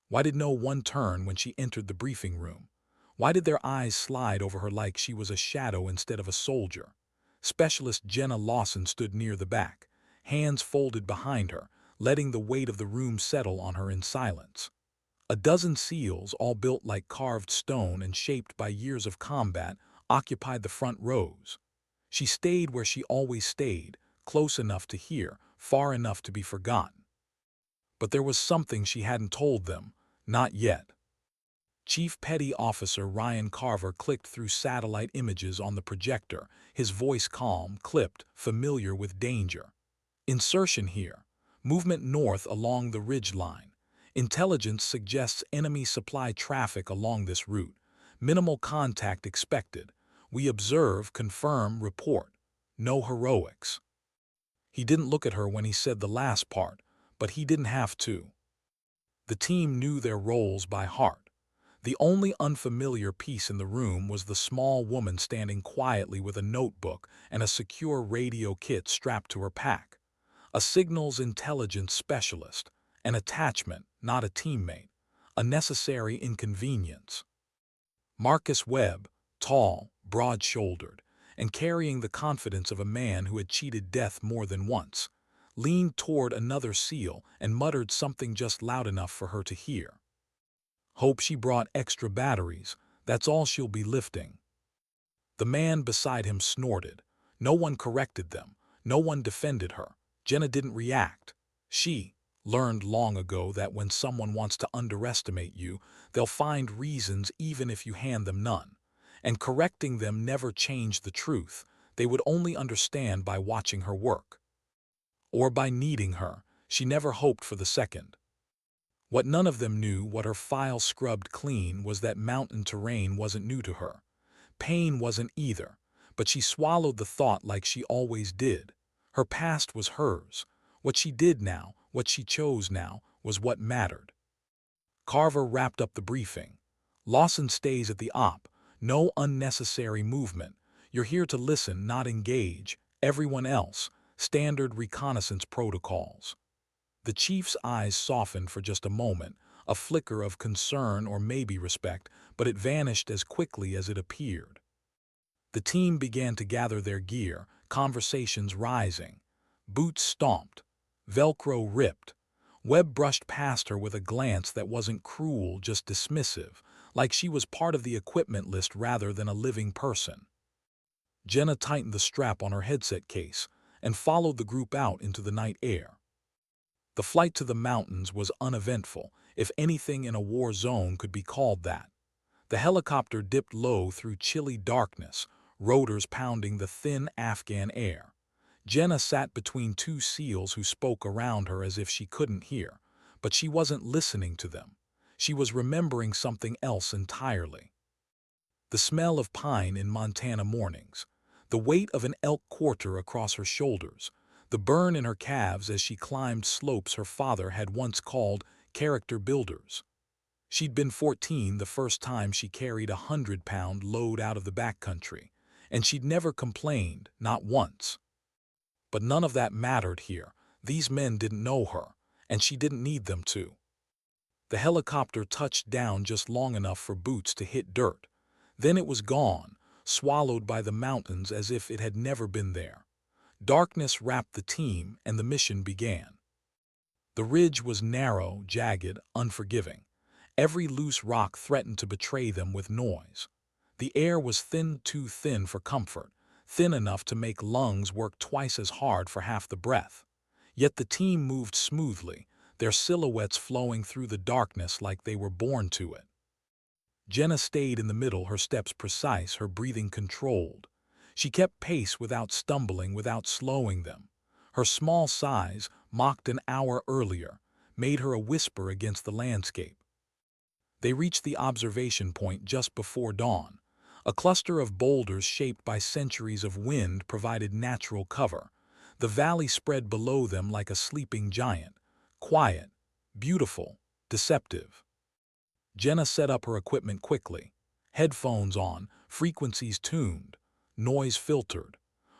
Why did no one turn when she entered the briefing room? Why did their eyes slide over her like she was a shadow instead of a soldier? Specialist Jenna Lawson stood near the back, hands folded behind her, letting the weight of the room settle on her in silence. A dozen SEALs, all built like carved stone and shaped by years of combat, occupied the front rows. She stayed where she always stayed, close enough to hear, far enough to be forgotten. But there was something she hadn't told them, not yet. Chief Petty Officer Ryan Carver clicked through satellite images on the projector, his voice calm, clipped, familiar with danger. Insertion here. Movement north along the ridge line. Intelligence suggests enemy supply traffic along this route. Minimal contact expected. We observe, confirm, report. No heroics. He didn't look at her when he said the last part, but he didn't have to. The team knew their roles by heart. The only unfamiliar piece in the room was the small woman standing quietly with a notebook and a secure radio kit strapped to her pack. A signals intelligence specialist, an attachment, not a teammate, a necessary inconvenience. Marcus Webb, tall, broad-shouldered, and carrying the confidence of a man who had cheated death more than once, leaned toward another SEAL and muttered something just loud enough for her to hear. Hope she brought extra batteries, that's all she'll be lifting. The man beside him snorted. No one corrected them, no one defended her. Jenna didn't react. She learned long ago that when someone wants to underestimate you, they'll find reasons even if you hand them none. And correcting them never changed the truth. They would only understand by watching her work. Or by needing her. She never hoped for the second. What none of them knew, what her file scrubbed clean, was that mountain terrain wasn't new to her. Pain wasn't either, but she swallowed the thought like she always did. Her past was hers. What she did now, what she chose now, was what mattered. Carver wrapped up the briefing. Lawson stays at the op. No unnecessary movement. You're here to listen, not engage. Everyone else, standard reconnaissance protocols. The chief's eyes softened for just a moment, a flicker of concern or maybe respect, but it vanished as quickly as it appeared. The team began to gather their gear, conversations rising. Boots stomped. Velcro ripped. Webb brushed past her with a glance that wasn't cruel, just dismissive, like she was part of the equipment list rather than a living person. Jenna tightened the strap on her headset case and followed the group out into the night air. The flight to the mountains was uneventful, if anything in a war zone could be called that. The helicopter dipped low through chilly darkness, rotors pounding the thin Afghan air. Jenna sat between two SEALs who spoke around her as if she couldn't hear, but she wasn't listening to them. She was remembering something else entirely. The smell of pine in Montana mornings, the weight of an elk quarter across her shoulders, the burn in her calves as she climbed slopes her father had once called character builders. She'd been 14 the first time she carried a 100-pound load out of the backcountry, and she'd never complained, not once. But none of that mattered here. These men didn't know her, and she didn't need them to. The helicopter touched down just long enough for Boots to hit dirt. Then it was gone, swallowed by the mountains as if it had never been there. Darkness wrapped the team, and the mission began. The ridge was narrow, jagged, unforgiving. Every loose rock threatened to betray them with noise. The air was thin, too thin for comfort, thin enough to make lungs work twice as hard for half the breath. Yet the team moved smoothly, their silhouettes flowing through the darkness like they were born to it. Jenna stayed in the middle, her steps precise, her breathing controlled. She kept pace without stumbling, without slowing them. Her small size, mocked an hour earlier, made her a whisper against the landscape. They reached the observation point just before dawn. A cluster of boulders shaped by centuries of wind provided natural cover. The valley spread below them like a sleeping giant, quiet, beautiful, deceptive. Jenna set up her equipment quickly. Headphones on, frequencies tuned, noise filtered.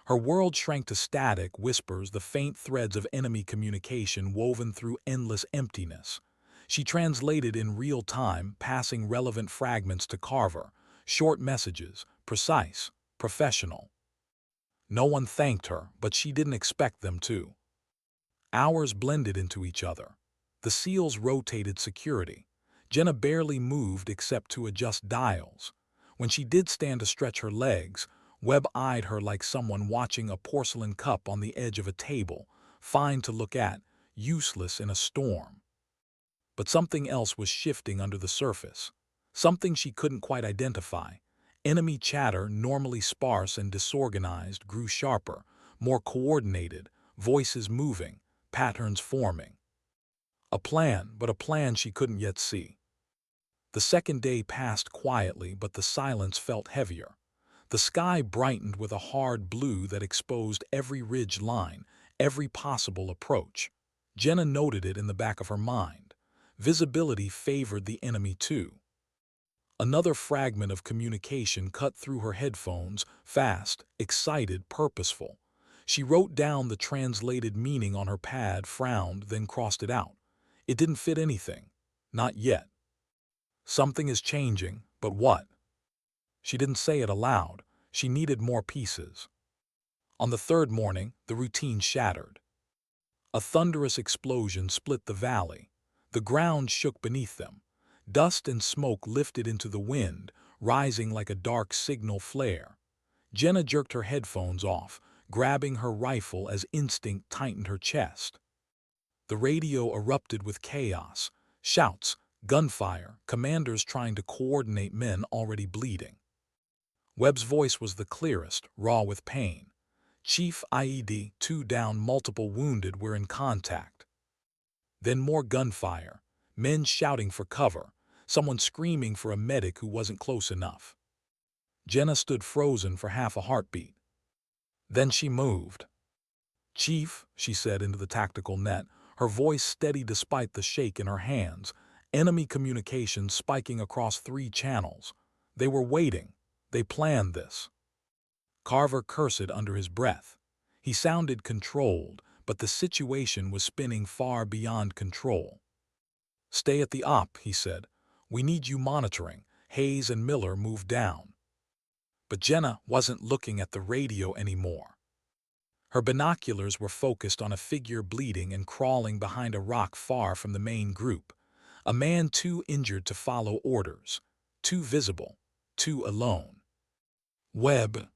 Her world shrank to static whispers, the faint threads of enemy communication woven through endless emptiness. She translated in real time, passing relevant fragments to Carver, short messages, precise, professional. No one thanked her, but she didn't expect them to. Hours blended into each other. The seals rotated security. Jenna barely moved except to adjust dials. When she did stand to stretch her legs, Webb eyed her like someone watching a porcelain cup on the edge of a table, fine to look at, useless in a storm. But something else was shifting under the surface. Something she couldn't quite identify. Enemy chatter, normally sparse and disorganized, grew sharper, more coordinated, voices moving, patterns forming. A plan, but a plan she couldn't yet see. The second day passed quietly, but the silence felt heavier. The sky brightened with a hard blue that exposed every ridge line, every possible approach. Jenna noted it in the back of her mind. Visibility favored the enemy too. Another fragment of communication cut through her headphones, fast, excited, purposeful. She wrote down the translated meaning on her pad, frowned, then crossed it out. It didn't fit anything. Not yet. Something is changing, but what? She didn't say it aloud. She needed more pieces. On the third morning, the routine shattered. A thunderous explosion split the valley. The ground shook beneath them. Dust and smoke lifted into the wind, rising like a dark signal flare. Jenna jerked her headphones off, grabbing her rifle as instinct tightened her chest. The radio erupted with chaos, shouts, gunfire, commanders trying to coordinate men already bleeding. Webb's voice was the clearest, raw with pain. Chief IED, 2 down, multiple wounded, we're in contact. Then more gunfire, men shouting for cover, someone screaming for a medic who wasn't close enough. Jenna stood frozen for half a heartbeat. Then she moved. "Chief," she said into the tactical net, her voice steady despite the shake in her hands, enemy communications spiking across 3 channels. They were waiting. They planned this. Carver cursed under his breath. He sounded controlled, but the situation was spinning far beyond control. "Stay at the op," he said. "We need you monitoring." Hayes and Miller moved down. But Jenna wasn't looking at the radio anymore. Her binoculars were focused on a figure bleeding and crawling behind a rock far from the main group. A man too injured to follow orders, too visible, too alone. Webb.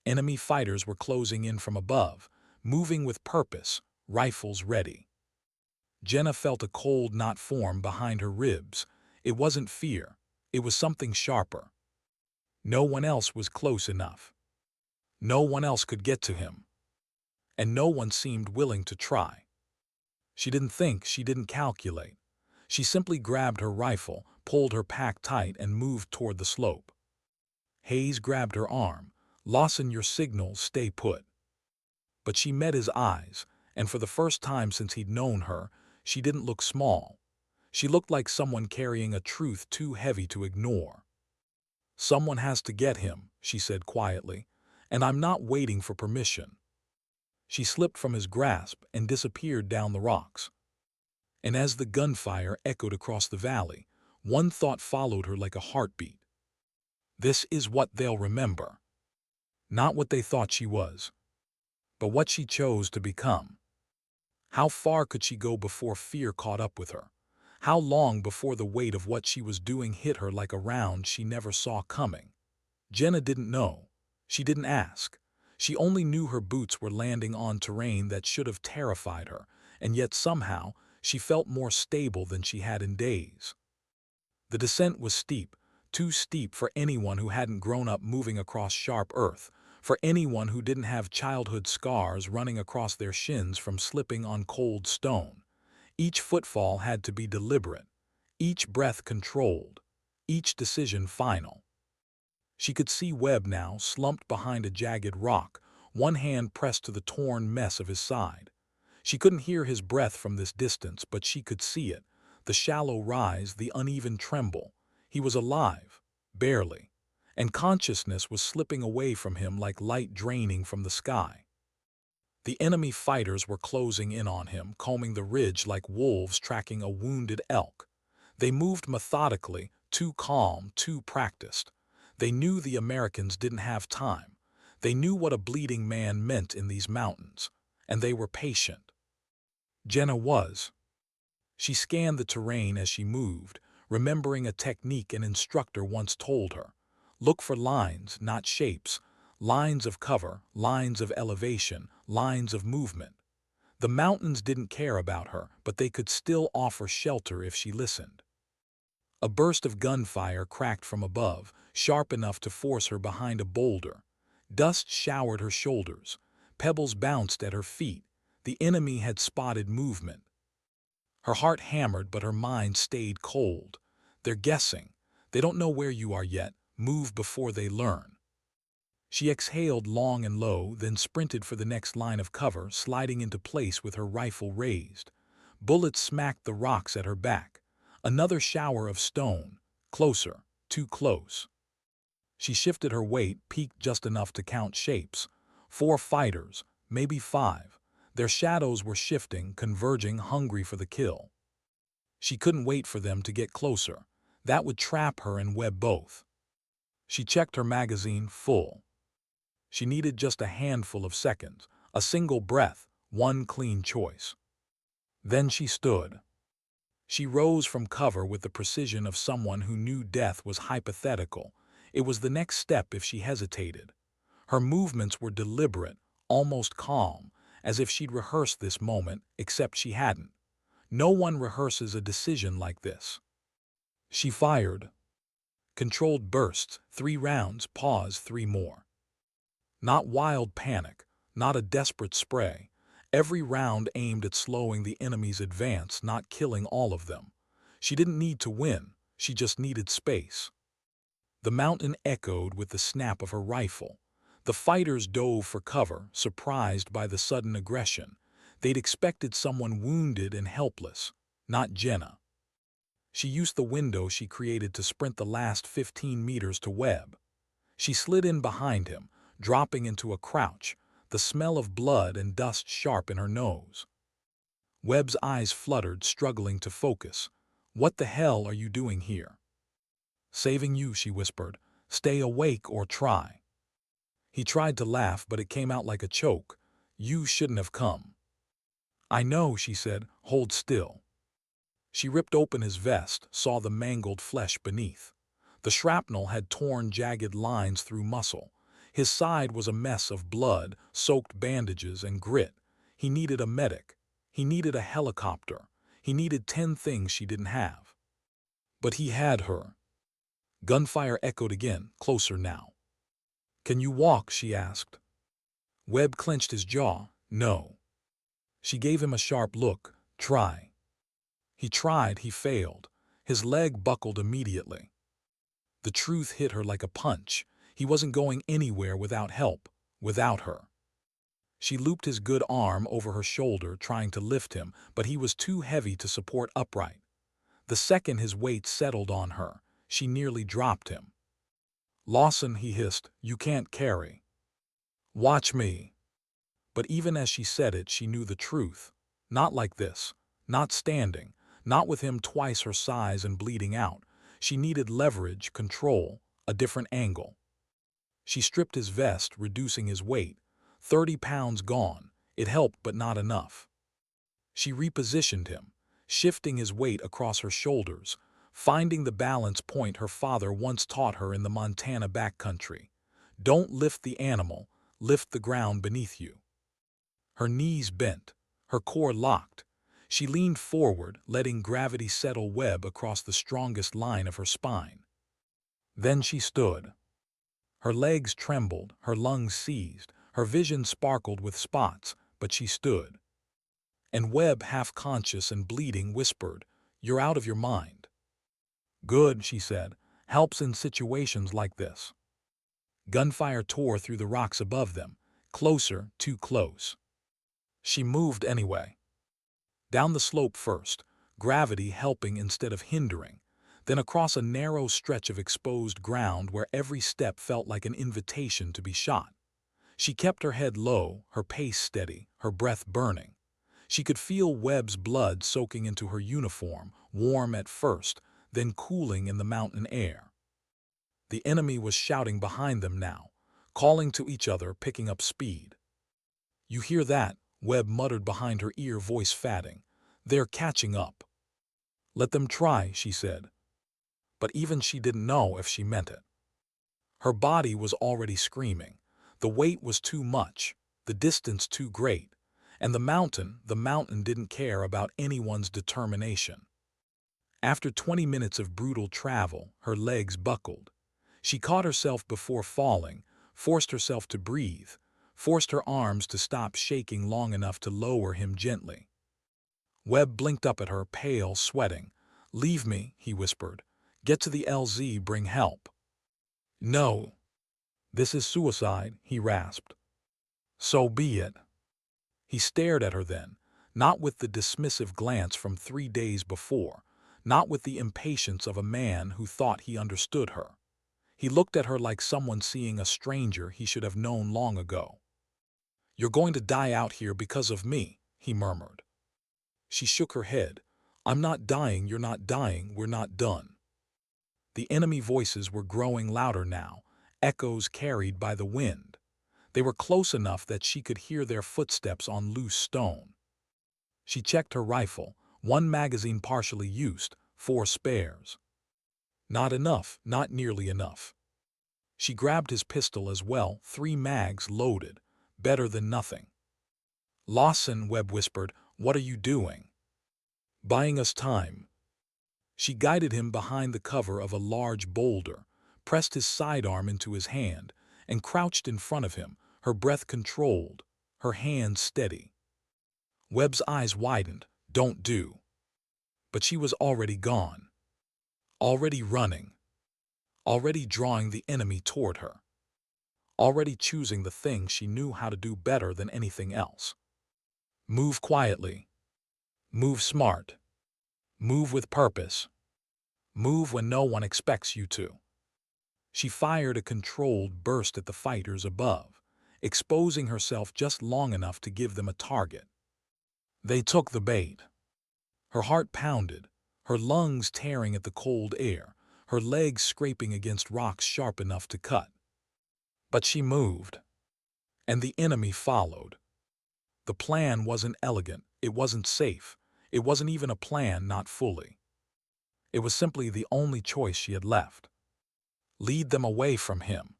Enemy fighters were closing in from above, moving with purpose, rifles ready. Jenna felt a cold knot form behind her ribs. It wasn't fear. It was something sharper. No one else was close enough. No one else could get to him. And no one seemed willing to try. She didn't think, she didn't calculate. She simply grabbed her rifle, pulled her pack tight, and moved toward the slope. Hayes grabbed her arm. "Lawson, your signals, stay put." But she met his eyes, and for the first time since he'd known her, she didn't look small. She looked like someone carrying a truth too heavy to ignore. "Someone has to get him," she said quietly, "and I'm not waiting for permission." She slipped from his grasp and disappeared down the rocks. And as the gunfire echoed across the valley, one thought followed her like a heartbeat. This is what they'll remember. Not what they thought she was, but what she chose to become. How far could she go before fear caught up with her? How long before the weight of what she was doing hit her like a round she never saw coming? Jenna didn't know. She didn't ask. She only knew her boots were landing on terrain that should have terrified her, and yet somehow she felt more stable than she had in days. The descent was steep, too steep for anyone who hadn't grown up moving across sharp earth, for anyone who didn't have childhood scars running across their shins from slipping on cold stone. Each footfall had to be deliberate, each breath controlled, each decision final. She could see Webb now, slumped behind a jagged rock, one hand pressed to the torn mess of his side. She couldn't hear his breath from this distance, but she could see it, the shallow rise, the uneven tremble. He was alive, barely, and consciousness was slipping away from him like light draining from the sky. The enemy fighters were closing in on him, combing the ridge like wolves tracking a wounded elk. They moved methodically, too calm, too practiced. They knew the Americans didn't have time. They knew what a bleeding man meant in these mountains, and they were patient. Jenna was. She scanned the terrain as she moved, remembering a technique an instructor once told her. Look for lines, not shapes. Lines of cover, lines of elevation, lines of movement. The mountains didn't care about her, but they could still offer shelter if she listened. A burst of gunfire cracked from above, sharp enough to force her behind a boulder. Dust showered her shoulders. Pebbles bounced at her feet. The enemy had spotted movement. Her heart hammered, but her mind stayed cold. They're guessing. They don't know where you are yet. Move before they learn. She exhaled long and low, then sprinted for the next line of cover, sliding into place with her rifle raised. Bullets smacked the rocks at her back. Another shower of stone. Closer. Too close. She shifted her weight, peaked just enough to count shapes. 4 fighters, maybe 5. Their shadows were shifting, converging, hungry for the kill. She couldn't wait for them to get closer. That would trap her and Webb both. She checked her magazine full. She needed just a handful of seconds, a single breath, one clean choice. Then she stood. She rose from cover with the precision of someone who knew death was hypothetical. It was the next step if she hesitated. Her movements were deliberate, almost calm, as if she'd rehearsed this moment, except she hadn't. No one rehearses a decision like this. She fired. Controlled bursts, 3 rounds, pause, 3 more. Not wild panic, not a desperate spray. Every round aimed at slowing the enemy's advance, not killing all of them. She didn't need to win, she just needed space. The mountain echoed with the snap of her rifle. The fighters dove for cover, surprised by the sudden aggression. They'd expected someone wounded and helpless, not Jenna. She used the window she created to sprint the last 15 meters to Webb. She slid in behind him, dropping into a crouch, the smell of blood and dust sharp in her nose. Webb's eyes fluttered, struggling to focus. "What the hell are you doing here?" "Saving you," she whispered. "Stay awake or try." He tried to laugh, but it came out like a choke. "You shouldn't have come." "I know," she said. "Hold still." She ripped open his vest, saw the mangled flesh beneath. The shrapnel had torn jagged lines through muscle. His side was a mess of blood, soaked bandages, and grit. He needed a medic. He needed a helicopter. He needed 10 things she didn't have. But he had her. Gunfire echoed again, closer now. "Can you walk?" she asked. Webb clenched his jaw. "No." She gave him a sharp look. "Try." He tried, he failed. His leg buckled immediately. The truth hit her like a punch. He wasn't going anywhere without help, without her. She looped his good arm over her shoulder, trying to lift him, but he was too heavy to support upright. The second his weight settled on her, she nearly dropped him. "Lawson," he hissed, "you can't carry." "Watch me." But even as she said it, she knew the truth. Not like this. Not standing. Not with him twice her size and bleeding out. She needed leverage, control, a different angle. She stripped his vest, reducing his weight. 30 pounds gone. It helped, but not enough. She repositioned him, shifting his weight across her shoulders, finding the balance point her father once taught her in the Montana backcountry. Don't lift the animal, lift the ground beneath you. Her knees bent, her core locked. She leaned forward, letting gravity settle Webb across the strongest line of her spine. Then she stood. Her legs trembled, her lungs seized, her vision sparkled with spots, but she stood. And Webb, half conscious and bleeding, whispered, "You're out of your mind." "Good," she said. "Helps in situations like this." Gunfire tore through the rocks above them, closer, too close. She moved anyway. Down the slope first, gravity helping instead of hindering, then across a narrow stretch of exposed ground where every step felt like an invitation to be shot. She kept her head low, her pace steady, her breath burning. She could feel Webb's blood soaking into her uniform, warm at first, then cooling in the mountain air. The enemy was shouting behind them now, calling to each other, picking up speed. "You hear that?" Webb muttered behind her ear, voice fatting. "They're catching up." "Let them try," she said. But even she didn't know if she meant it. Her body was already screaming. The weight was too much, the distance too great, and the mountain didn't care about anyone's determination. After 20 minutes of brutal travel, her legs buckled. She caught herself before falling, forced herself to breathe, forced her arms to stop shaking long enough to lower him gently. Webb blinked up at her, pale, sweating. "Leave me," he whispered. "Get to the LZ, bring help." "No. This is suicide," he rasped. "So be it." He stared at her then, not with the dismissive glance from 3 days before, not with the impatience of a man who thought he understood her. He looked at her like someone seeing a stranger he should have known long ago. "You're going to die out here because of me," he murmured. She shook her head. "I'm not dying, you're not dying, we're not done." The enemy voices were growing louder now, echoes carried by the wind. They were close enough that she could hear their footsteps on loose stone. She checked her rifle, one magazine partially used, 4 spares. Not enough, not nearly enough. She grabbed his pistol as well, 3 mags loaded, better than nothing. "Lawson," Webb whispered, "what are you doing?" "Buying us time." She guided him behind the cover of a large boulder, pressed his sidearm into his hand, and crouched in front of him, her breath controlled, her hands steady. Webb's eyes widened. "Don't do." But she was already gone. Already running. Already drawing the enemy toward her. Already choosing the thing she knew how to do better than anything else. Move quietly. Move smart. Move with purpose. Move when no one expects you to. She fired a controlled burst at the fighters above, exposing herself just long enough to give them a target. They took the bait. Her heart pounded, her lungs tearing at the cold air, her legs scraping against rocks sharp enough to cut. But she moved, and the enemy followed. The plan wasn't elegant, it wasn't safe, it wasn't even a plan, not fully. It was simply the only choice she had left. Lead them away from him.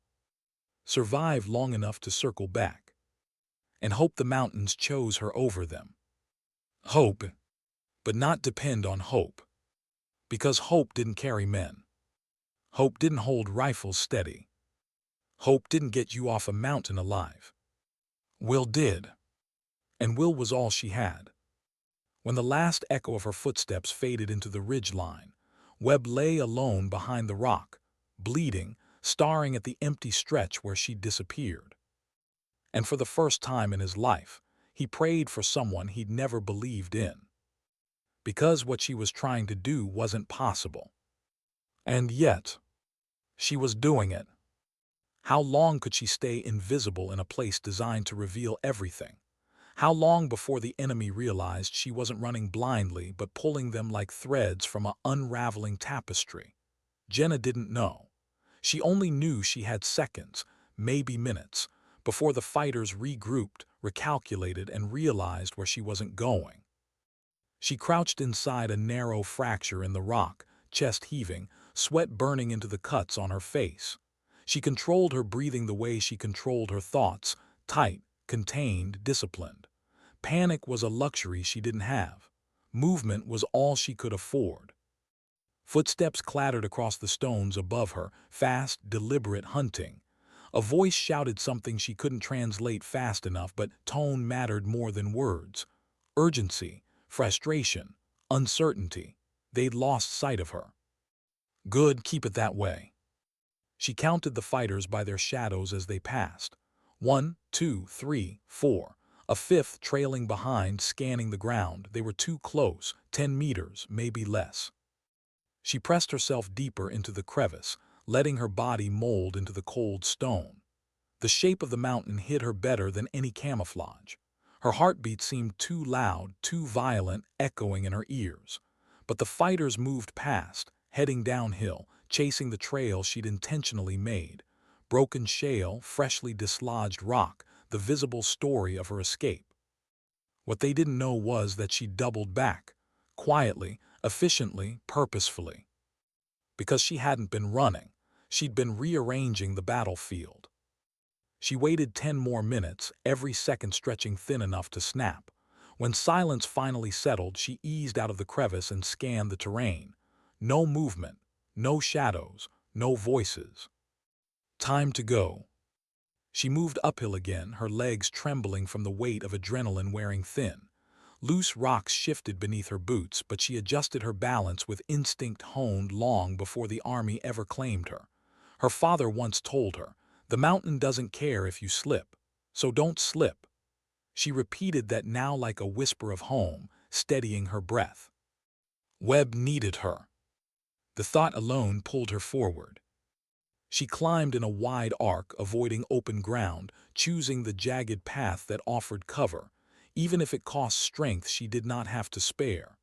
Survive long enough to circle back. And hope the mountains chose her over them. Hope, but not depend on hope. Because hope didn't carry men. Hope didn't hold rifles steady. Hope didn't get you off a mountain alive. Will did. And will was all she had. When the last echo of her footsteps faded into the ridge line, Webb lay alone behind the rock, bleeding, staring at the empty stretch where she'd disappeared. And for the first time in his life, he prayed for someone he'd never believed in. Because what she was trying to do wasn't possible. And yet, she was doing it. How long could she stay invisible in a place designed to reveal everything? How long before the enemy realized she wasn't running blindly but pulling them like threads from an unraveling tapestry? Jenna didn't know. She only knew she had seconds, maybe minutes, before the fighters regrouped, recalculated, and realized where she wasn't going. She crouched inside a narrow fracture in the rock, chest heaving, sweat burning into the cuts on her face. She controlled her breathing the way she controlled her thoughts, tight, contained, disciplined. Panic was a luxury she didn't have. Movement was all she could afford. Footsteps clattered across the stones above her, fast, deliberate hunting. A voice shouted something she couldn't translate fast enough, but tone mattered more than words. Urgency, frustration, uncertainty. They'd lost sight of her. Good, keep it that way. She counted the fighters by their shadows as they passed. 1, 2, 3, 4. A fifth trailing behind, scanning the ground. They were too close, 10 meters, maybe less. She pressed herself deeper into the crevice, letting her body mold into the cold stone. The shape of the mountain hid her better than any camouflage. Her heartbeat seemed too loud, too violent, echoing in her ears. But the fighters moved past, heading downhill, chasing the trail she'd intentionally made. Broken shale, freshly dislodged rock, the visible story of her escape. What they didn't know was that she doubled back, quietly, efficiently, purposefully. Because she hadn't been running, she'd been rearranging the battlefield. She waited 10 more minutes, every second stretching thin enough to snap. When silence finally settled, she eased out of the crevice and scanned the terrain. No movement, no shadows, no voices. Time to go. She moved uphill again, her legs trembling from the weight of adrenaline wearing thin. Loose rocks shifted beneath her boots, but she adjusted her balance with instinct honed long before the army ever claimed her. Her father once told her, "The mountain doesn't care if you slip, so don't slip." She repeated that now like a whisper of home, steadying her breath. Webb needed her. The thought alone pulled her forward. She climbed in a wide arc, avoiding open ground, choosing the jagged path that offered cover. Even if it cost strength she did not have to spare.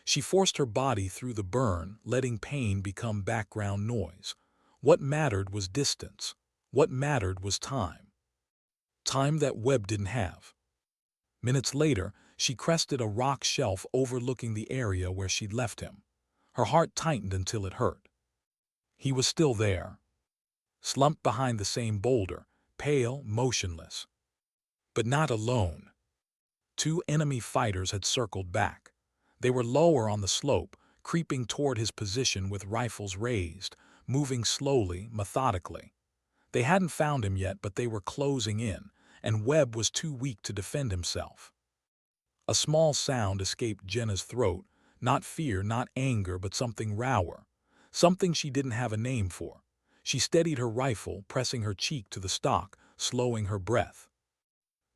She forced her body through the burn, letting pain become background noise. What mattered was distance. What mattered was time. Time that Webb didn't have. Minutes later, she crested a rock shelf overlooking the area where she'd left him. Her heart tightened until it hurt. He was still there, slumped behind the same boulder, pale, motionless. But not alone. 2 enemy fighters had circled back. They were lower on the slope, creeping toward his position with rifles raised, moving slowly, methodically. They hadn't found him yet, but they were closing in, and Webb was too weak to defend himself. A small sound escaped Jenna's throat, not fear, not anger, but something rawer, something she didn't have a name for. She steadied her rifle, pressing her cheek to the stock, slowing her breath.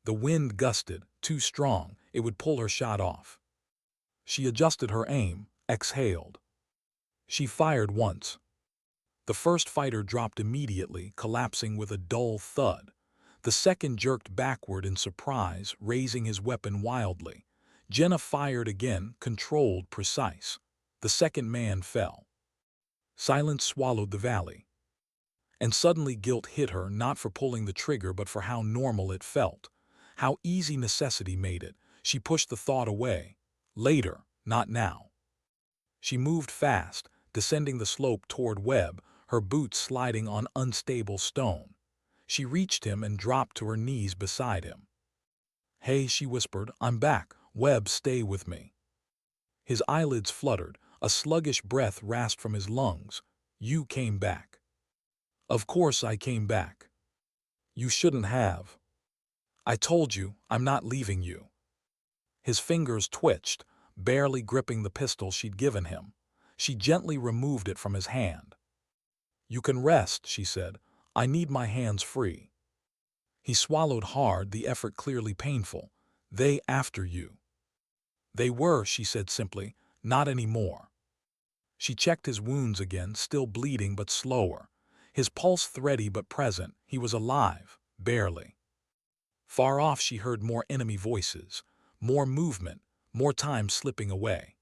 The wind gusted, too strong, it would pull her shot off. She adjusted her aim, exhaled. She fired once. The first fighter dropped immediately, collapsing with a dull thud. The second jerked backward in surprise, raising his weapon wildly. Jenna fired again, controlled, precise. The second man fell. Silence swallowed the valley. And suddenly guilt hit her, not for pulling the trigger, but for how normal it felt. How easy necessity made it. She pushed the thought away. Later, not now. She moved fast, descending the slope toward Webb, her boots sliding on unstable stone. She reached him and dropped to her knees beside him. "Hey," she whispered, "I'm back. Webb, stay with me." His eyelids fluttered, a sluggish breath rasped from his lungs. "You came back." "Of course I came back." "You shouldn't have." "I told you, I'm not leaving you." His fingers twitched, barely gripping the pistol she'd given him. She gently removed it from his hand. "You can rest," she said. "I need my hands free." He swallowed hard, the effort clearly painful. "They after you." "They were," she said simply. "Not anymore." She checked his wounds again, still bleeding but slower. His pulse thready but present. He was alive, barely. Far off she heard more enemy voices, more movement, more time slipping away.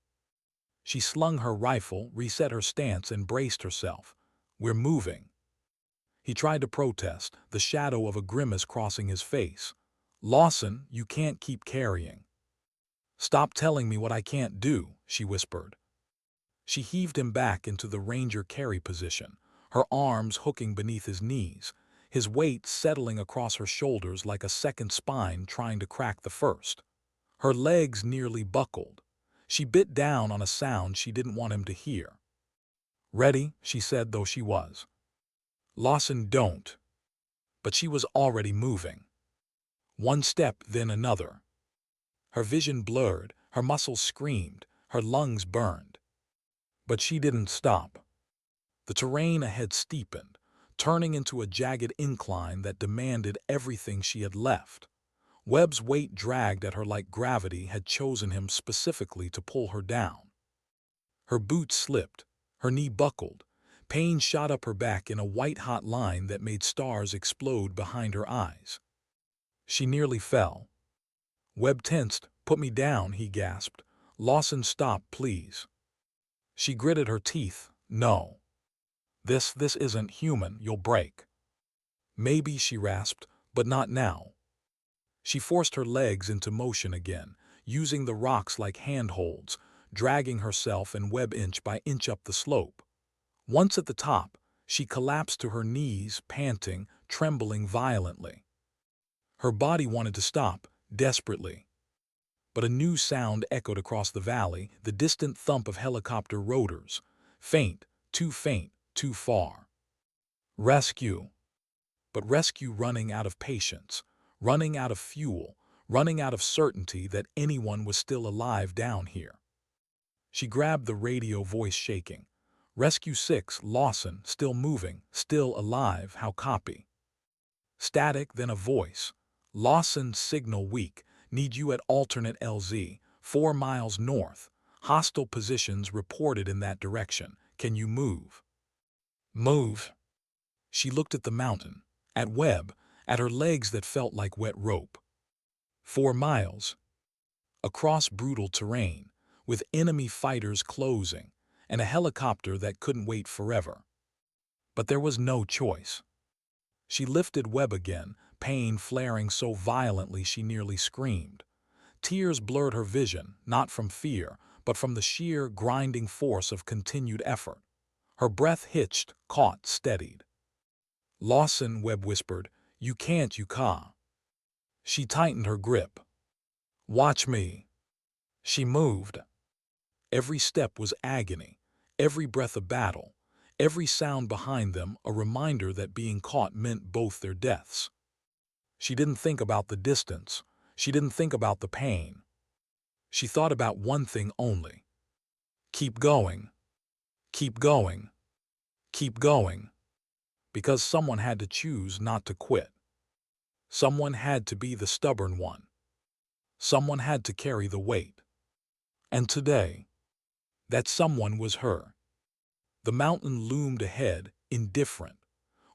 She slung her rifle, reset her stance, and braced herself. "We're moving." He tried to protest, the shadow of a grimace crossing his face. "Lawson, you can't keep carrying." "Stop telling me what I can't do," she whispered. She heaved him back into the ranger carry position, her arms hooking beneath his knees, his weight settling across her shoulders like a second spine trying to crack the first. Her legs nearly buckled. She bit down on a sound she didn't want him to hear. "Ready?" she said, though she was. "Lawson, don't." But she was already moving. One step, then another. Her vision blurred, her muscles screamed, her lungs burned. But she didn't stop. The terrain ahead steepened, turning into a jagged incline that demanded everything she had left. Webb's weight dragged at her like gravity had chosen him specifically to pull her down. Her boots slipped, her knee buckled. Pain shot up her back in a white-hot line that made stars explode behind her eyes. She nearly fell. Webb tensed. "Put me down," he gasped. "Lawson, stop, please." She gritted her teeth. "No. This isn't human. You'll break." "Maybe," she rasped, "but not now." She forced her legs into motion again, using the rocks like handholds, dragging herself and Webb inch by inch up the slope. Once at the top, she collapsed to her knees, panting, trembling violently. Her body wanted to stop, desperately. But a new sound echoed across the valley, the distant thump of helicopter rotors. Faint, too far. Rescue. But rescue running out of patience, running out of fuel, running out of certainty that anyone was still alive down here. She grabbed the radio, voice shaking. "Rescue 6, Lawson, still moving, still alive, how copy?" Static, then a voice. "Lawson, signal weak. Need you at alternate LZ, 4 miles north. Hostile positions reported in that direction. Can you move?" Move? She looked at the mountain, at Webb, at her legs that felt like wet rope. 4 miles. Across brutal terrain, with enemy fighters closing, and a helicopter that couldn't wait forever. But there was no choice. She lifted Webb again, pain flaring so violently she nearly screamed. Tears blurred her vision, not from fear, but from the sheer, grinding force of continued effort. Her breath hitched, caught, steadied. "Lawson," Webb whispered, "you can't, you ca." She tightened her grip. "Watch me." She moved. Every step was agony, every breath a battle, every sound behind them a reminder that being caught meant both their deaths. She didn't think about the distance. She didn't think about the pain. She thought about one thing only. Keep going. Keep going. Keep going. Because someone had to choose not to quit. Someone had to be the stubborn one. Someone had to carry the weight. And today, that someone was her. The mountain loomed ahead, indifferent.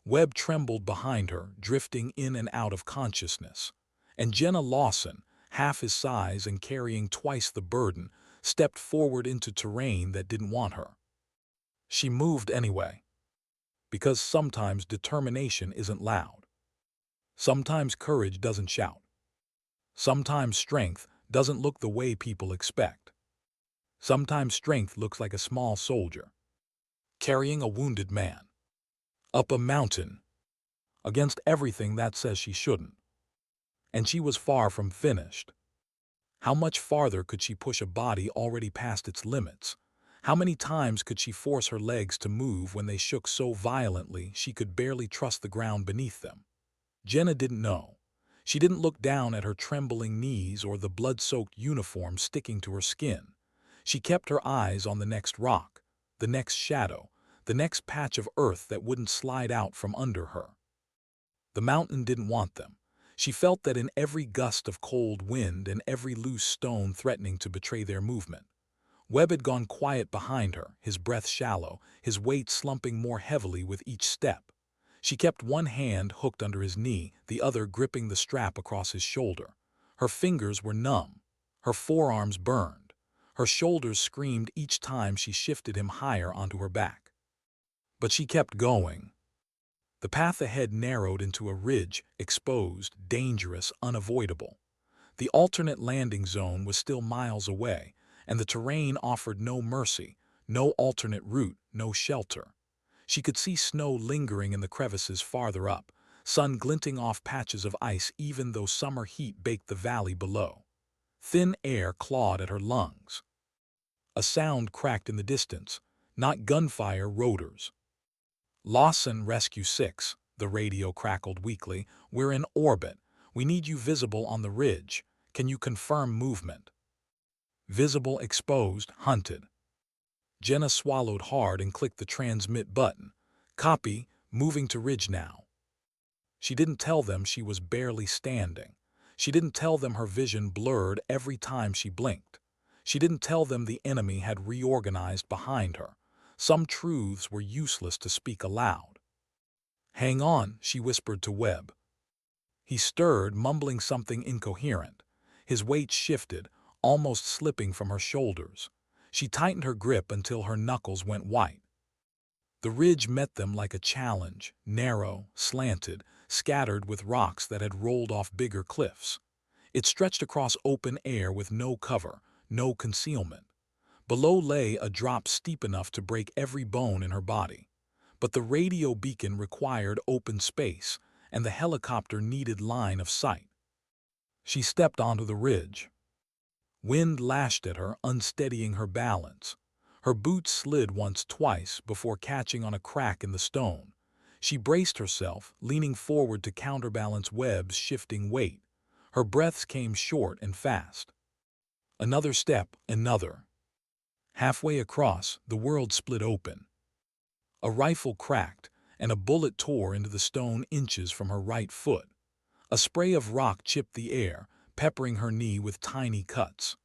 Webb trembled behind her, drifting in and out of consciousness. And Jenna Lawson, half his size and carrying twice the burden, stepped forward into terrain that didn't want her. She moved anyway. Because sometimes determination isn't loud. Sometimes courage doesn't shout. Sometimes strength doesn't look the way people expect. Sometimes strength looks like a small soldier carrying a wounded man up a mountain against everything that says she shouldn't. And she was far from finished. How much farther could she push a body already past its limits? How many times could she force her legs to move when they shook so violently she could barely trust the ground beneath them? Jenna didn't know. She didn't look down at her trembling knees or the blood-soaked uniform sticking to her skin. She kept her eyes on the next rock, the next shadow, the next patch of earth that wouldn't slide out from under her. The mountain didn't want them. She felt that in every gust of cold wind and every loose stone threatening to betray their movement. Webb had gone quiet behind her, his breath shallow, his weight slumping more heavily with each step. She kept one hand hooked under his knee, the other gripping the strap across his shoulder. Her fingers were numb. Her forearms burned. Her shoulders screamed each time she shifted him higher onto her back. But she kept going. The path ahead narrowed into a ridge, exposed, dangerous, unavoidable. The alternate landing zone was still miles away, and the terrain offered no mercy, no alternate route, no shelter. She could see snow lingering in the crevices farther up, sun glinting off patches of ice even though summer heat baked the valley below. Thin air clawed at her lungs. A sound cracked in the distance, not gunfire, rotors. "Lawson, Rescue 6, the radio crackled weakly. "We're in orbit. We need you visible on the ridge. Can you confirm movement?" Visible, exposed, hunted. Jenna swallowed hard and clicked the transmit button. "Copy, moving to ridge now." She didn't tell them she was barely standing. She didn't tell them her vision blurred every time she blinked. She didn't tell them the enemy had reorganized behind her. Some truths were useless to speak aloud. "Hang on," she whispered to Webb. He stirred, mumbling something incoherent. His weight shifted, almost slipping from her shoulders. She tightened her grip until her knuckles went white. The ridge met them like a challenge, narrow, slanted, scattered with rocks that had rolled off bigger cliffs. It stretched across open air with no cover, no concealment. Below lay a drop steep enough to break every bone in her body. But the radio beacon required open space, and the helicopter needed line of sight. She stepped onto the ridge. Wind lashed at her, unsteadying her balance. Her boots slid once, twice, before catching on a crack in the stone. She braced herself, leaning forward to counterbalance Webb's shifting weight. Her breaths came short and fast. Another step, another. Halfway across, the world split open. A rifle cracked, and a bullet tore into the stone inches from her right foot. A spray of rock chipped the air, peppering her knee with tiny cuts.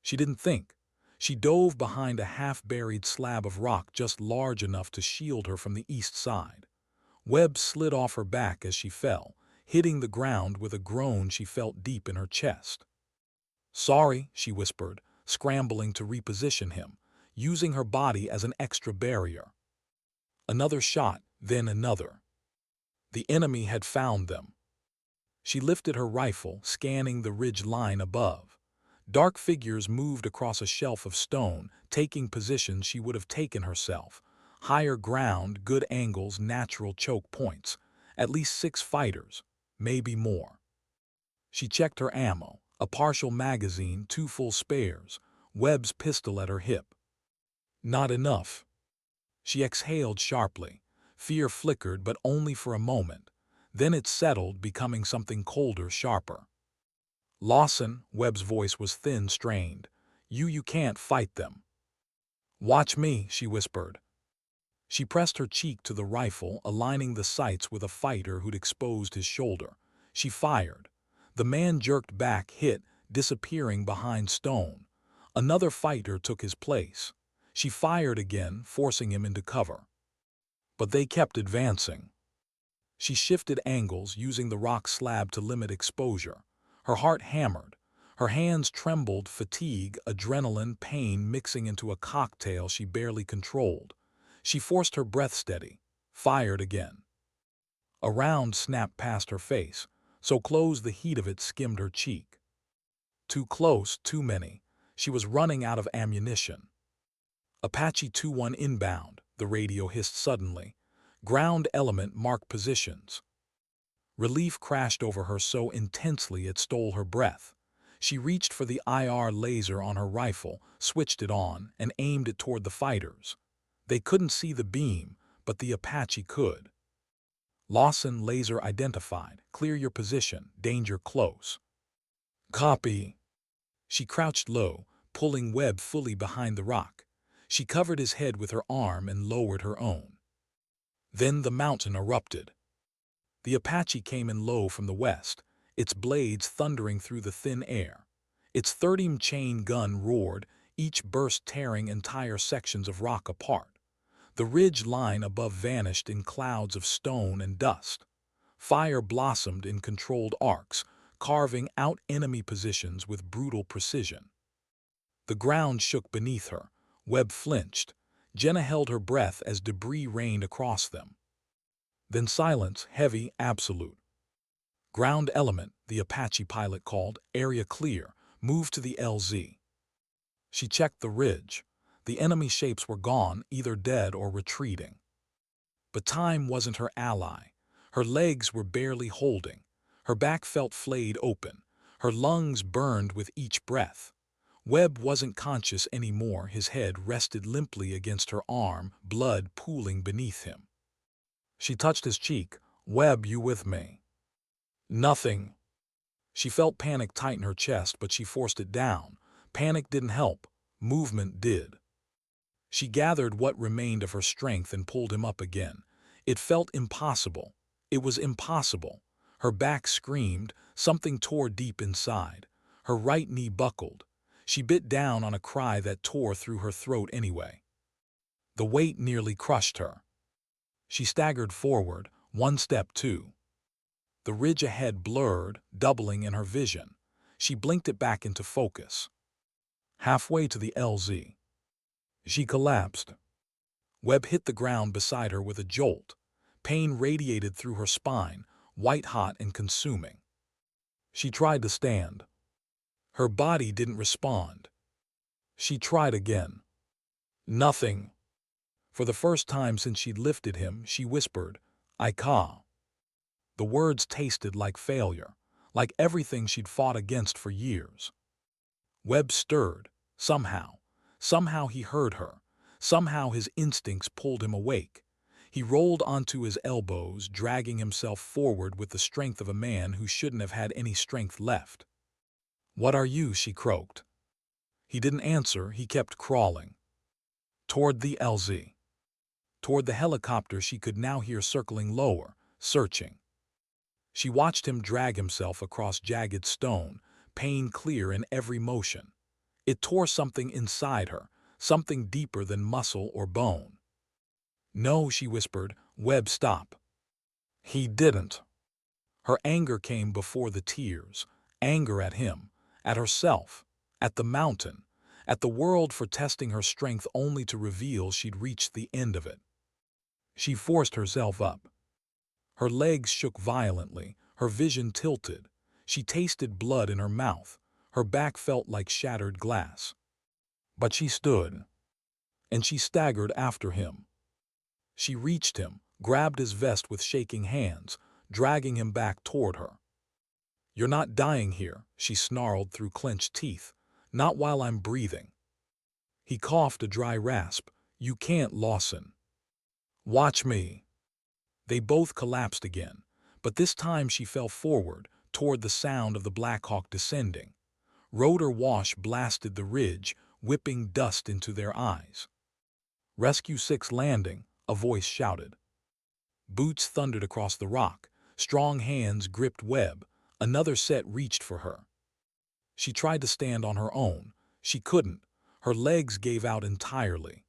She didn't think. She dove behind a half-buried slab of rock just large enough to shield her from the east side. Webb slid off her back as she fell, hitting the ground with a groan she felt deep in her chest. "Sorry," she whispered, scrambling to reposition him, using her body as an extra barrier. Another shot, then another. The enemy had found them. She lifted her rifle, scanning the ridge line above. Dark figures moved across a shelf of stone, taking positions she would have taken herself. Higher ground, good angles, natural choke points. At least 6 fighters, maybe more. She checked her ammo, a partial magazine, 2 full spares, Webb's pistol at her hip. Not enough. She exhaled sharply. Fear flickered, but only for a moment. Then it settled, becoming something colder, sharper. "Lawson," Webb's voice was thin, strained. You can't fight them." "Watch me," she whispered. She pressed her cheek to the rifle, aligning the sights with a fighter who'd exposed his shoulder. She fired. The man jerked back, hit, disappearing behind stone. Another fighter took his place. She fired again, forcing him into cover. But they kept advancing. She shifted angles, using the rock slab to limit exposure. Her heart hammered. Her hands trembled, fatigue, adrenaline, pain mixing into a cocktail she barely controlled. She forced her breath steady, fired again. A round snapped past her face, so close the heat of it skimmed her cheek. Too close, too many. She was running out of ammunition. "Apache 2-1 inbound," the radio hissed suddenly. "Ground element mark positions." Relief crashed over her so intensely it stole her breath. She reached for the IR laser on her rifle, switched it on, and aimed it toward the fighters. They couldn't see the beam, but the Apache could. "Lawson, laser identified. Clear your position. Danger close." "Copy." She crouched low, pulling Webb fully behind the rock. She covered his head with her arm and lowered her own. Then the mountain erupted. The Apache came in low from the west, its blades thundering through the thin air. Its 30 chain gun roared, each burst tearing entire sections of rock apart. The ridge line above vanished in clouds of stone and dust. Fire blossomed in controlled arcs, carving out enemy positions with brutal precision. The ground shook beneath her. Webb flinched. Jenna held her breath as debris rained across them. Then silence, heavy, absolute. "Ground element," the Apache pilot called. "Area clear. Move to the LZ." She checked the ridge. The enemy shapes were gone, either dead or retreating. But time wasn't her ally. Her legs were barely holding. Her back felt flayed open. Her lungs burned with each breath. Webb wasn't conscious anymore. His head rested limply against her arm, blood pooling beneath him. She touched his cheek. "Webb, you with me?" "Nothing." She felt panic tighten her chest, but she forced it down. Panic didn't help. Movement did. She gathered what remained of her strength and pulled him up again. It felt impossible. It was impossible. Her back screamed. Something tore deep inside. Her right knee buckled. She bit down on a cry that tore through her throat anyway. The weight nearly crushed her. She staggered forward, one step, two. The ridge ahead blurred, doubling in her vision. She blinked it back into focus. Halfway to the LZ, she collapsed. Webb hit the ground beside her with a jolt. Pain radiated through her spine, white-hot and consuming. She tried to stand. Her body didn't respond. She tried again. Nothing. For the first time since she'd lifted him, she whispered, "I ca." The words tasted like failure, like everything she'd fought against for years. Webb stirred. Somehow. Somehow he heard her. Somehow his instincts pulled him awake. He rolled onto his elbows, dragging himself forward with the strength of a man who shouldn't have had any strength left. "What are you?" she croaked. He didn't answer. He kept crawling. Toward the LZ. Toward the helicopter she could now hear circling lower, searching. She watched him drag himself across jagged stone, pain clear in every motion. It tore something inside her, something deeper than muscle or bone. "No," she whispered. "Webb, stop." He didn't. Her anger came before the tears, anger at him, at herself, at the mountain, at the world for testing her strength only to reveal she'd reached the end of it. She forced herself up. Her legs shook violently, her vision tilted. She tasted blood in her mouth. Her back felt like shattered glass. But she stood, and she staggered after him. She reached him, grabbed his vest with shaking hands, dragging him back toward her. "You're not dying here," she snarled through clenched teeth. "Not while I'm breathing." He coughed a dry rasp. "You can't, Lawson." "Watch me." They both collapsed again, but this time she fell forward, toward the sound of the Black Hawk descending. Rotor wash blasted the ridge, whipping dust into their eyes. "Rescue 6 landing," a voice shouted. Boots thundered across the rock. Strong hands gripped Webb. Another set reached for her. She tried to stand on her own. She couldn't. Her legs gave out entirely.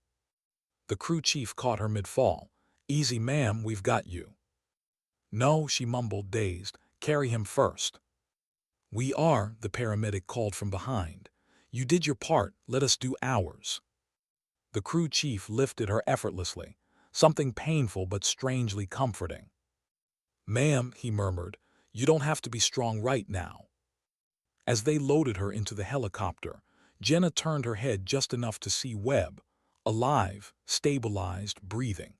The crew chief caught her mid-fall. "Easy, ma'am, we've got you." "No," she mumbled, dazed. "Carry him first." "We are," the paramedic called from behind. "You did your part, let us do ours." The crew chief lifted her effortlessly, something painful but strangely comforting. "Ma'am," he murmured, "you don't have to be strong right now." As they loaded her into the helicopter, Jenna turned her head just enough to see Webb, alive, stabilized, breathing.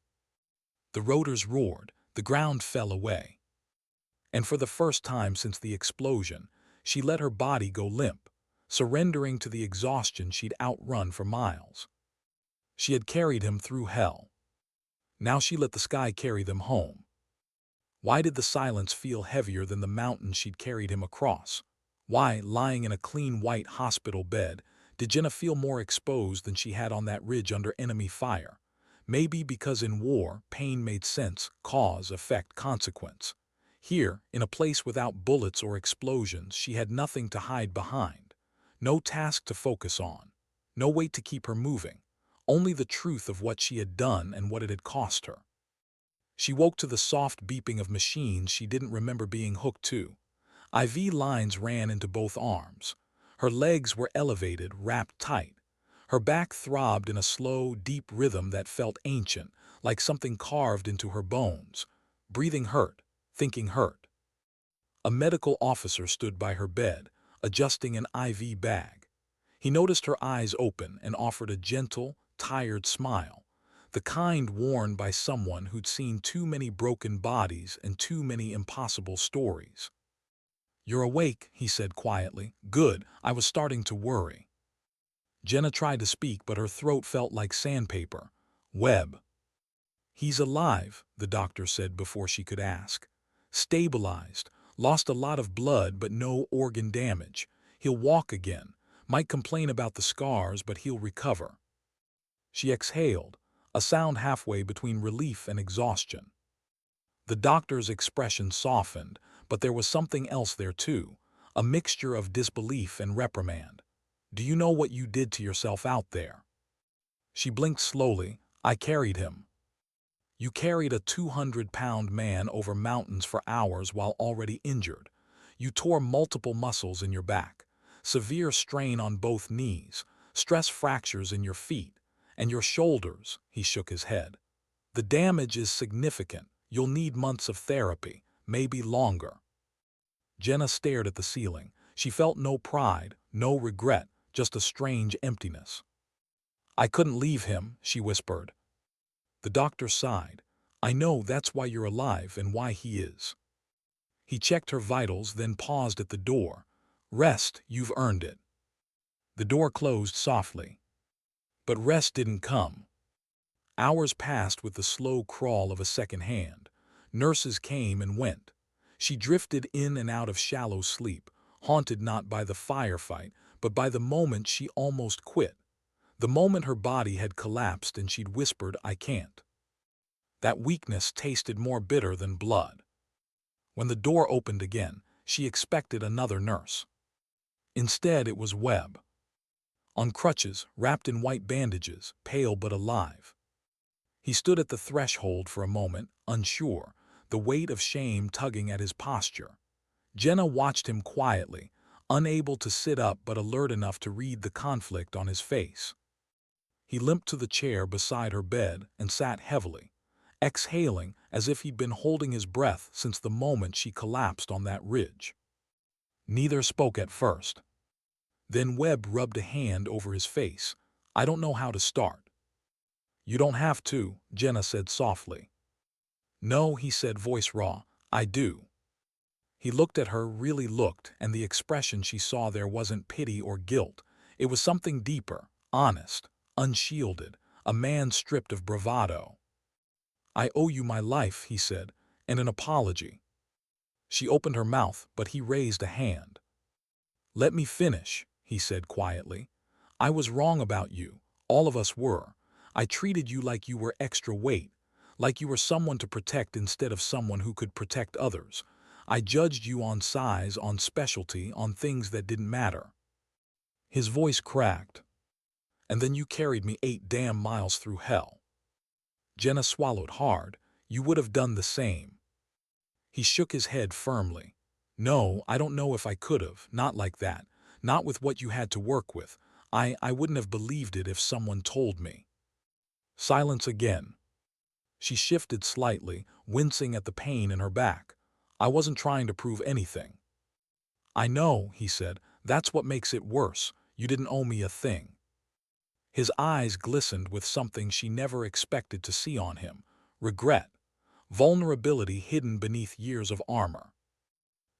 The rotors roared, the ground fell away. And for the first time since the explosion, she let her body go limp, surrendering to the exhaustion she'd outrun for miles. She had carried him through hell. Now she let the sky carry them home. Why did the silence feel heavier than the mountain she'd carried him across? Why, lying in a clean white hospital bed, did Jenna feel more exposed than she had on that ridge under enemy fire? Maybe because in war, pain made sense, cause, effect, consequence. Here, in a place without bullets or explosions, she had nothing to hide behind. No task to focus on. No weight to keep her moving. Only the truth of what she had done and what it had cost her. She woke to the soft beeping of machines she didn't remember being hooked to. IV lines ran into both arms. Her legs were elevated, wrapped tight. Her back throbbed in a slow, deep rhythm that felt ancient, like something carved into her bones. Breathing hurt, thinking hurt. A medical officer stood by her bed, adjusting an IV bag. He noticed her eyes open and offered a gentle, tired smile, the kind worn by someone who'd seen too many broken bodies and too many impossible stories. "You're awake," he said quietly. "Good, I was starting to worry." Jenna tried to speak, but her throat felt like sandpaper. "Webb." "He's alive," the doctor said before she could ask. "Stabilized, lost a lot of blood but no organ damage. He'll walk again, might complain about the scars but he'll recover." She exhaled, a sound halfway between relief and exhaustion. The doctor's expression softened, but there was something else there too, a mixture of disbelief and reprimand. "Do you know what you did to yourself out there?" She blinked slowly. I carried him. You carried a 200-pound man over mountains for hours while already injured. You tore multiple muscles in your back, severe strain on both knees, stress fractures in your feet, and your shoulders, he shook his head. The damage is significant. You'll need months of therapy, maybe longer. Jenna stared at the ceiling. She felt no pride, no regret, just a strange emptiness. I couldn't leave him, she whispered. The doctor sighed. I know that's why you're alive and why he is. He checked her vitals, then paused at the door. Rest, you've earned it. The door closed softly. But rest didn't come. Hours passed with the slow crawl of a second hand. Nurses came and went. She drifted in and out of shallow sleep, haunted not by the firefight, but by the moment she almost quit. The moment her body had collapsed and she'd whispered, I can't. That weakness tasted more bitter than blood. When the door opened again, she expected another nurse. Instead, it was Webb. On crutches, wrapped in white bandages, pale but alive. He stood at the threshold for a moment, unsure, the weight of shame tugging at his posture. Jenna watched him quietly, unable to sit up but alert enough to read the conflict on his face. He limped to the chair beside her bed and sat heavily, exhaling as if he'd been holding his breath since the moment she collapsed on that ridge. Neither spoke at first. Then Webb rubbed a hand over his face. I don't know how to start. You don't have to, Jenna said softly. No, he said, voice raw. I do. He looked at her, really looked, and the expression she saw there wasn't pity or guilt. It was something deeper, honest, unshielded, a man stripped of bravado. I owe you my life, he said, and an apology. She opened her mouth, but he raised a hand. Let me finish, he said quietly. I was wrong about you. All of us were. I treated you like you were extra weight, like you were someone to protect instead of someone who could protect others. I judged you on size, on specialty, on things that didn't matter. His voice cracked. And then you carried me 8 damn miles through hell. Jenna swallowed hard. You would have done the same. He shook his head firmly. No, I don't know if I could have, not like that, not with what you had to work with. I wouldn't have believed it if someone told me. Silence again. She shifted slightly, wincing at the pain in her back. I wasn't trying to prove anything. I know, he said, that's what makes it worse. You didn't owe me a thing. His eyes glistened with something she never expected to see on him, regret, vulnerability hidden beneath years of armor.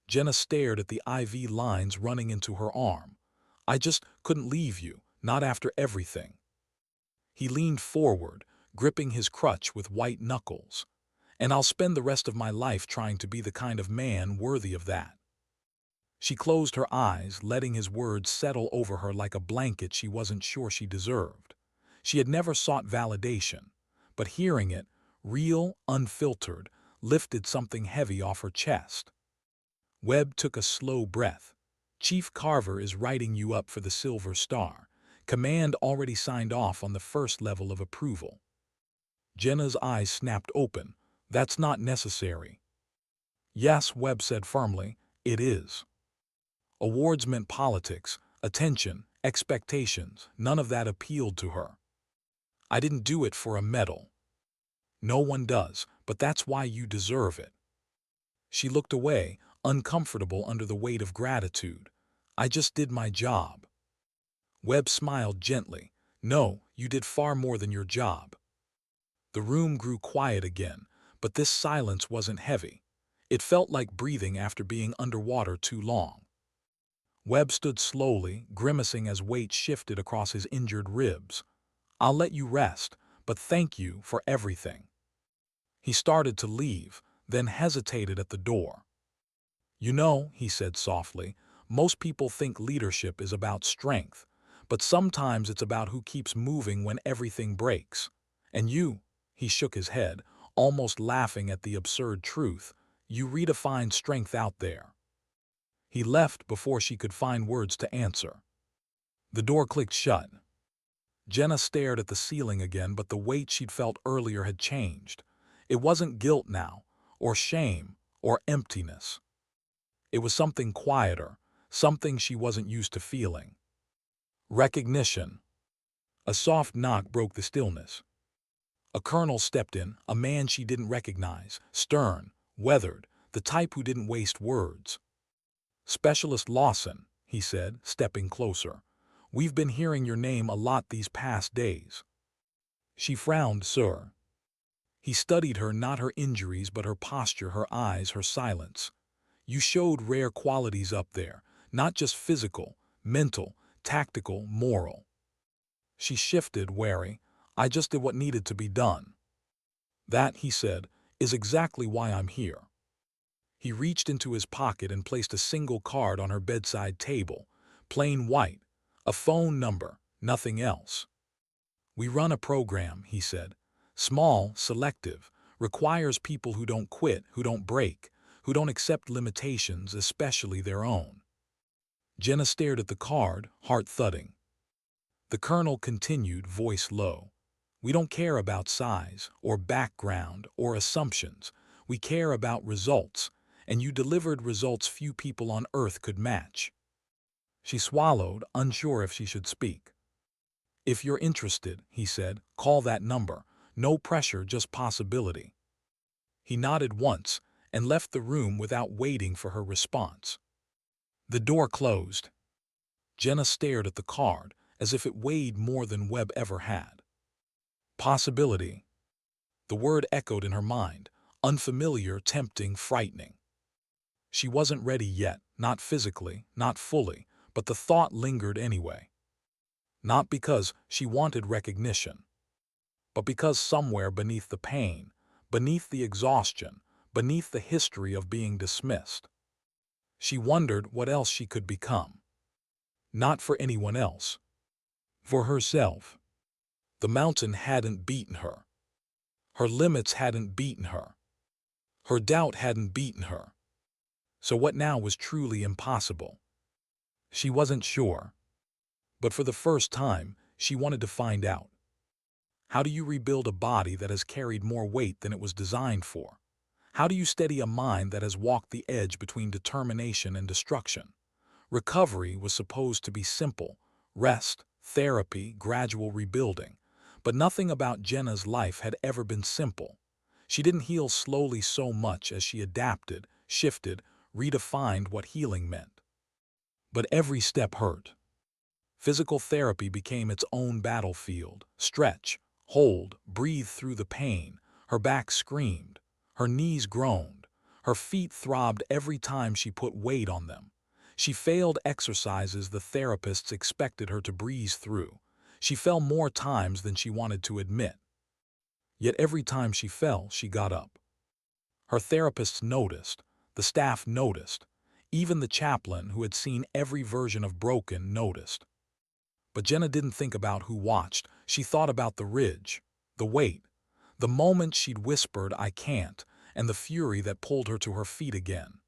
Jenna stared at the IV lines running into her arm. I just couldn't leave you, not after everything. He leaned forward, gripping his crutch with white knuckles. And I'll spend the rest of my life trying to be the kind of man worthy of that. She closed her eyes, letting his words settle over her like a blanket she wasn't sure she deserved. She had never sought validation, but hearing it, real, unfiltered, lifted something heavy off her chest. Webb took a slow breath. Chief Carver is writing you up for the Silver Star. Command already signed off on the first level of approval. Jenna's eyes snapped open. That's not necessary. Yes, Webb said firmly, it is. Awards meant politics, attention, expectations. None of that appealed to her. I didn't do it for a medal. No one does, but that's why you deserve it. She looked away, uncomfortable under the weight of gratitude. I just did my job. Webb smiled gently. No, you did far more than your job. The room grew quiet again, but this silence wasn't heavy. It felt like breathing after being underwater too long. Webb stood slowly, grimacing as weight shifted across his injured ribs. I'll let you rest, but thank you for everything. He started to leave, then hesitated at the door. You know, he said softly, most people think leadership is about strength, but sometimes it's about who keeps moving when everything breaks. And you, he shook his head, almost laughing at the absurd truth, you redefine strength out there. He left before she could find words to answer. The door clicked shut. Jenna stared at the ceiling again, but the weight she'd felt earlier had changed. It wasn't guilt now, or shame, or emptiness. It was something quieter, something she wasn't used to feeling. Recognition. A soft knock broke the stillness. A colonel stepped in, a man she didn't recognize, stern, weathered, the type who didn't waste words. "Specialist Lawson," he said, stepping closer. "We've been hearing your name a lot these past days." She frowned, "Sir." He studied her, not her injuries, but her posture, her eyes, her silence. "You showed rare qualities up there, not just physical, mental, tactical, moral." She shifted, wary. "I just did what needed to be done." "That," he said, "is exactly why I'm here." He reached into his pocket and placed a single card on her bedside table, plain white, a phone number, nothing else. "We run a program," he said. "Small, selective, requires people who don't quit, who don't break, who don't accept limitations, especially their own." Jenna stared at the card, heart thudding. The colonel continued, voice low. "We don't care about size, or background, or assumptions. We care about results, and you delivered results few people on Earth could match." She swallowed, unsure if she should speak. "If you're interested," he said, "call that number. No pressure, just possibility." He nodded once and left the room without waiting for her response. The door closed. Jenna stared at the card as if it weighed more than Webb ever had. Possibility. The word echoed in her mind, unfamiliar, tempting, frightening. She wasn't ready yet, not physically, not fully, but the thought lingered anyway. Not because she wanted recognition, but because somewhere beneath the pain, beneath the exhaustion, beneath the history of being dismissed, she wondered what else she could become. Not for anyone else. For herself. The mountain hadn't beaten her. Her limits hadn't beaten her. Her doubt hadn't beaten her. So what now was truly impossible? She wasn't sure. But for the first time, she wanted to find out. How do you rebuild a body that has carried more weight than it was designed for? How do you steady a mind that has walked the edge between determination and destruction? Recovery was supposed to be simple: rest, therapy, gradual rebuilding. But nothing about Jenna's life had ever been simple. She didn't heal slowly so much as she adapted, shifted, redefined what healing meant. But every step hurt. Physical therapy became its own battlefield. Stretch, hold, breathe through the pain. Her back screamed. Her knees groaned. Her feet throbbed every time she put weight on them. She failed exercises the therapists expected her to breeze through. She fell more times than she wanted to admit. Yet every time she fell, she got up. Her therapists noticed. The staff noticed. Even the chaplain, who had seen every version of broken, noticed. But Jenna didn't think about who watched. She thought about the ridge, the weight, the moment she'd whispered, "I can't," and the fury that pulled her to her feet again.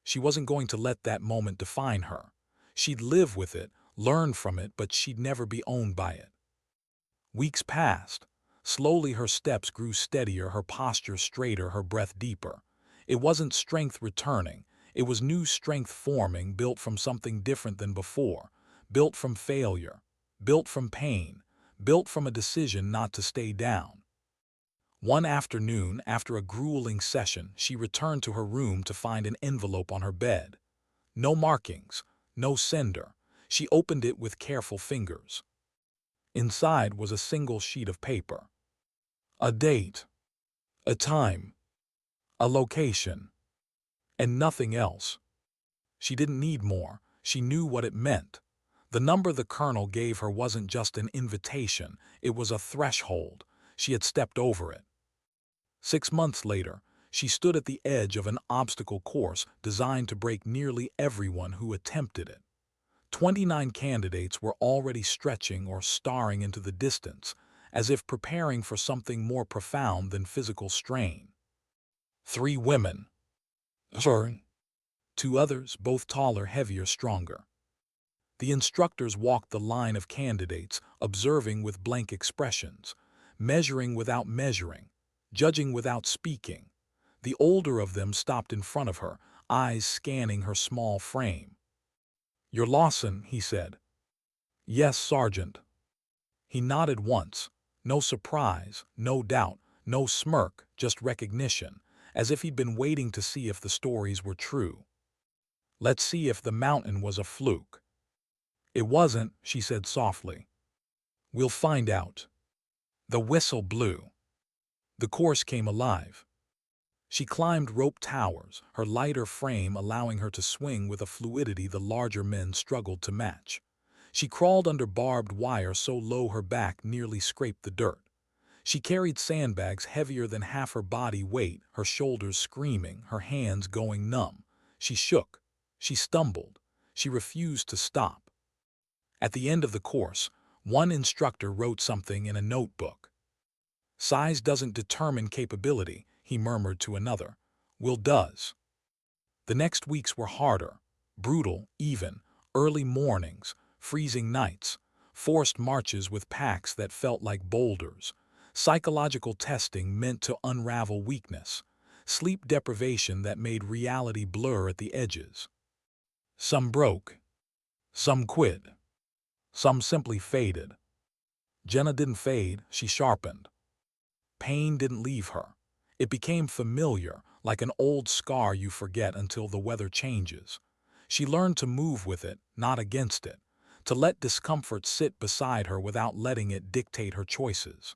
She wasn't going to let that moment define her. She'd live with it, learn from it, but she'd never be owned by it. Weeks passed. Slowly her steps grew steadier, her posture straighter, her breath deeper. It wasn't strength returning. It was new strength forming, built from something different than before. Built from failure. Built from pain. Built from a decision not to stay down. One afternoon, after a grueling session, she returned to her room to find an envelope on her bed. No markings, no sender. She opened it with careful fingers. Inside was a single sheet of paper. A date. A time. A location. And nothing else. She didn't need more. She knew what it meant. The number the colonel gave her wasn't just an invitation, it was a threshold. She had stepped over it. 6 months later, she stood at the edge of an obstacle course designed to break nearly everyone who attempted it. 29 candidates were already stretching or staring into the distance, as if preparing for something more profound than physical strain. 3 women. Sorry. 2 others, both taller, heavier, stronger. The instructors walked the line of candidates, observing with blank expressions, measuring without measuring, judging without speaking. The older of them stopped in front of her, eyes scanning her small frame. "You're Lawson," he said. "Yes, Sergeant." He nodded once. No surprise, no doubt, no smirk, just recognition, as if he'd been waiting to see if the stories were true. "Let's see if the mountain was a fluke." "It wasn't," she said softly. "We'll find out." The whistle blew. The course came alive. She climbed rope towers, her lighter frame allowing her to swing with a fluidity the larger men struggled to match. She crawled under barbed wire so low her back nearly scraped the dirt. She carried sandbags heavier than half her body weight, her shoulders screaming, her hands going numb. She shook. She stumbled. She refused to stop. At the end of the course, one instructor wrote something in a notebook. "Size doesn't determine capability," he murmured to another. "Will does." The next weeks were harder, brutal, even, early mornings, freezing nights, forced marches with packs that felt like boulders, psychological testing meant to unravel weakness, sleep deprivation that made reality blur at the edges. Some broke. Some quit. Some simply faded. Jenna didn't fade, she sharpened. Pain didn't leave her. It became familiar, like an old scar you forget until the weather changes. She learned to move with it, not against it, to let discomfort sit beside her without letting it dictate her choices.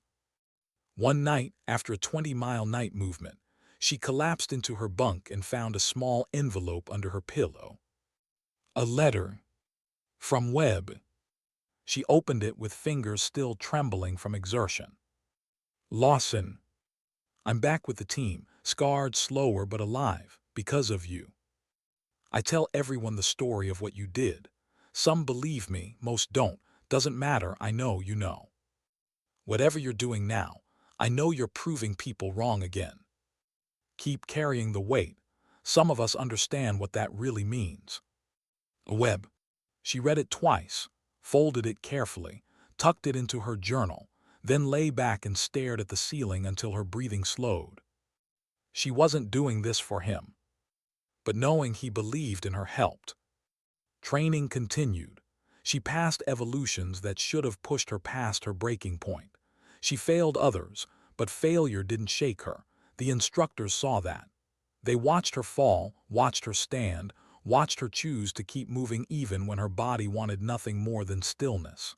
One night, after a 20-mile night movement, she collapsed into her bunk and found a small envelope under her pillow. A letter. From Webb. She opened it with fingers still trembling from exertion. "Lawson, I'm back with the team, scarred, slower but alive, because of you. I tell everyone the story of what you did. Some believe me, most don't. Doesn't matter, I know you know. Whatever you're doing now, I know you're proving people wrong again. Keep carrying the weight. Some of us understand what that really means." Webb. She read it twice, folded it carefully, tucked it into her journal, then lay back and stared at the ceiling until her breathing slowed. She wasn't doing this for him, but knowing he believed in her helped. Training continued. She passed evolutions that should have pushed her past her breaking point. She failed others, but failure didn't shake her. The instructors saw that. They watched her fall, watched her stand, watched her choose to keep moving even when her body wanted nothing more than stillness.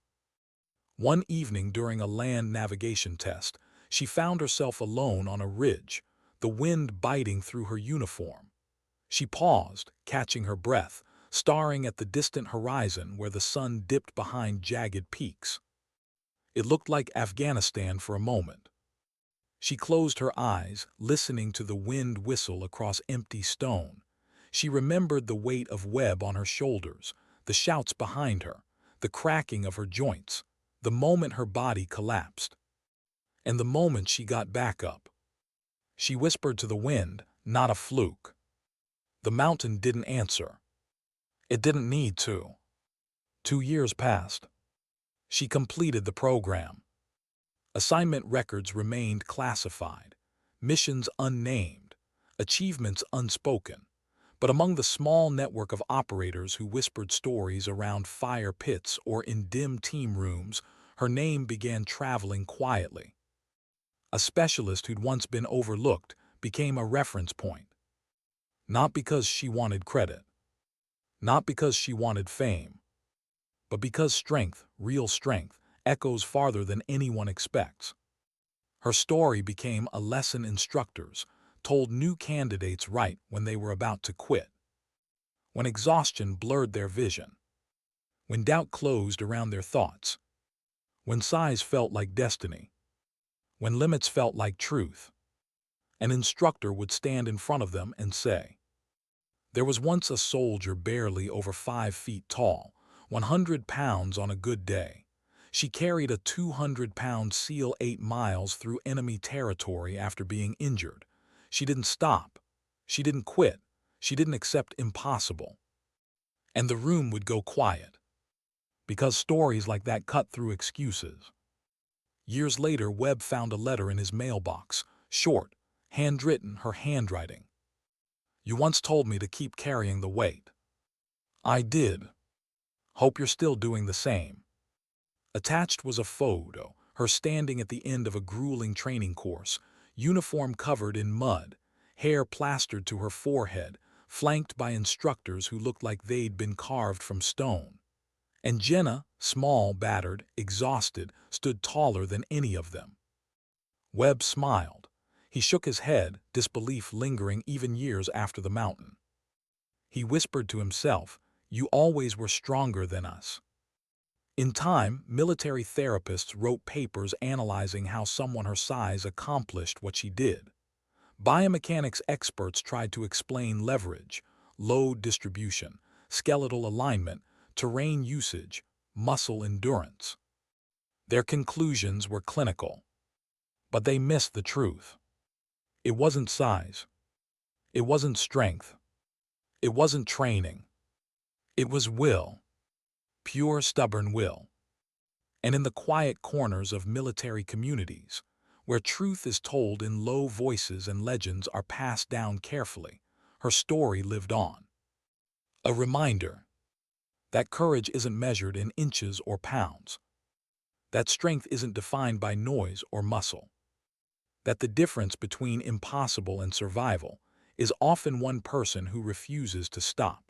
One evening during a land navigation test, she found herself alone on a ridge, the wind biting through her uniform. She paused, catching her breath, staring at the distant horizon where the sun dipped behind jagged peaks. It looked like Afghanistan for a moment. She closed her eyes, listening to the wind whistle across empty stone. She remembered the weight of Webb on her shoulders, the shouts behind her, the cracking of her joints, the moment her body collapsed, and the moment she got back up. She whispered to the wind, "Not a fluke." The mountain didn't answer. It didn't need to. 2 years passed. She completed the program. Assignment records remained classified, missions unnamed, achievements unspoken. But among the small network of operators who whispered stories around fire pits or in dim team rooms, her name began traveling quietly. A specialist who'd once been overlooked became a reference point. Not because she wanted credit, not because she wanted fame, but because strength, real strength, echoes farther than anyone expects. Her story became a lesson instructors told new candidates right when they were about to quit. When exhaustion blurred their vision, when doubt closed around their thoughts, when size felt like destiny, when limits felt like truth, an instructor would stand in front of them and say, "There was once a soldier barely over 5 feet tall, 100 pounds on a good day. She carried a 200-pound SEAL 8 miles through enemy territory after being injured. She didn't stop. She didn't quit. She didn't accept impossible." And the room would go quiet. because stories like that cut through excuses. Years later, Webb found a letter in his mailbox, short, handwritten, her handwriting. "You once told me to keep carrying the weight. I did. Hope you're still doing the same." Attached was a photo, her standing at the end of a grueling training course, uniform covered in mud, hair plastered to her forehead, flanked by instructors who looked like they'd been carved from stone. And Jenna, small, battered, exhausted, stood taller than any of them. Webb smiled. He shook his head, disbelief lingering even years after the mountain. He whispered to himself, "You always were stronger than us." In time, military therapists wrote papers analyzing how someone her size accomplished what she did. Biomechanics experts tried to explain leverage, load distribution, skeletal alignment, terrain usage, muscle endurance. Their conclusions were clinical, but they missed the truth. It wasn't size. It wasn't strength. It wasn't training. It was will. Pure, stubborn will. And in the quiet corners of military communities, where truth is told in low voices and legends are passed down carefully, her story lived on. A reminder that courage isn't measured in inches or pounds, that strength isn't defined by noise or muscle, that the difference between impossible and survival is often one person who refuses to stop.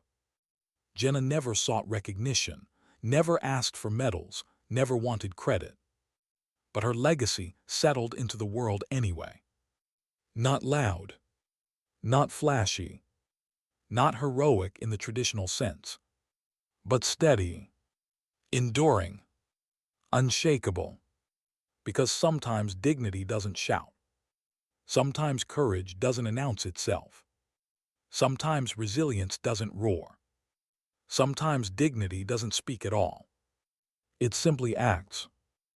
Jenna never sought recognition, never asked for medals, never wanted credit. But her legacy settled into the world anyway. Not loud, not flashy, not heroic in the traditional sense, but steady, enduring, unshakable. Because sometimes dignity doesn't shout. Sometimes courage doesn't announce itself. Sometimes resilience doesn't roar. Sometimes dignity doesn't speak at all. It simply acts.